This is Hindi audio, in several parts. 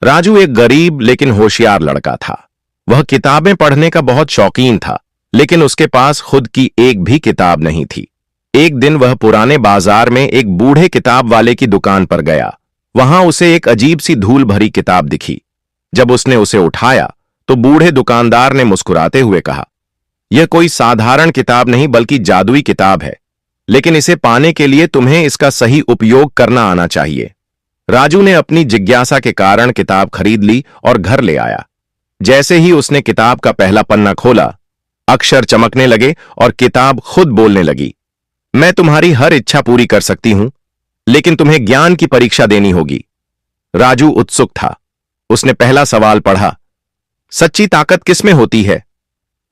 राजू एक गरीब लेकिन होशियार लड़का था। वह किताबें पढ़ने का बहुत शौकीन था, लेकिन उसके पास खुद की एक भी किताब नहीं थी। एक दिन वह पुराने बाजार में एक बूढ़े किताब वाले की दुकान पर गया। वहां उसे एक अजीब सी धूल भरी किताब दिखी। जब उसने उसे उठाया तो बूढ़े दुकानदार ने मुस्कुराते हुए कहा, यह कोई साधारण किताब नहीं बल्कि जादुई किताब है, लेकिन इसे पाने के लिए तुम्हें इसका सही उपयोग करना आना चाहिए। राजू ने अपनी जिज्ञासा के कारण किताब खरीद ली और घर ले आया। जैसे ही उसने किताब का पहला पन्ना खोला, अक्षर चमकने लगे और किताब खुद बोलने लगी। मैं तुम्हारी हर इच्छा पूरी कर सकती हूं, लेकिन तुम्हें ज्ञान की परीक्षा देनी होगी। राजू उत्सुक था। उसने पहला सवाल पढ़ा, सच्ची ताकत किसमें होती है?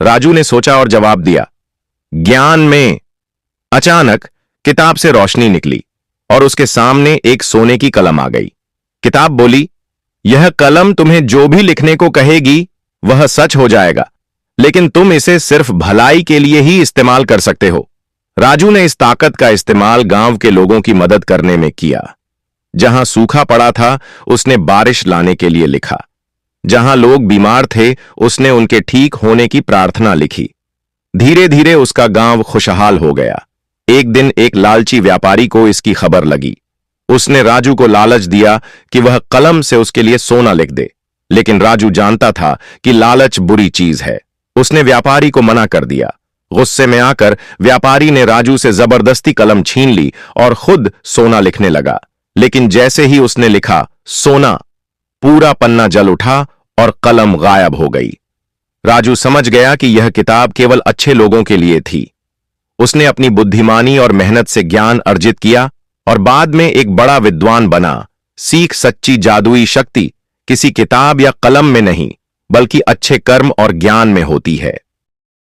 राजू ने सोचा और जवाब दिया, ज्ञान में। अचानक किताब से रोशनी निकली और उसके सामने एक सोने की कलम आ गई। किताब बोली, यह कलम तुम्हें जो भी लिखने को कहेगी वह सच हो जाएगा, लेकिन तुम इसे सिर्फ भलाई के लिए ही इस्तेमाल कर सकते हो। राजू ने इस ताकत का इस्तेमाल गांव के लोगों की मदद करने में किया। जहां सूखा पड़ा था उसने बारिश लाने के लिए लिखा। जहां लोग बीमार थे उसने उनके ठीक होने की प्रार्थना लिखी। धीरे धीरे उसका गांव खुशहाल हो गया। एक दिन एक लालची व्यापारी को इसकी खबर लगी। उसने राजू को लालच दिया कि वह कलम से उसके लिए सोना लिख दे, लेकिन राजू जानता था कि लालच बुरी चीज है। उसने व्यापारी को मना कर दिया। गुस्से में आकर व्यापारी ने राजू से जबरदस्ती कलम छीन ली और खुद सोना लिखने लगा। लेकिन जैसे ही उसने लिखा सोना, पूरा पन्ना जल उठा और कलम गायब हो गई। राजू समझ गया कि यह किताब केवल अच्छे लोगों के लिए थी। उसने अपनी बुद्धिमानी और मेहनत से ज्ञान अर्जित किया और बाद में एक बड़ा विद्वान बना। सीख सच्ची जादुई शक्ति किसी किताब या कलम में नहीं, बल्कि अच्छे कर्म और ज्ञान में होती है।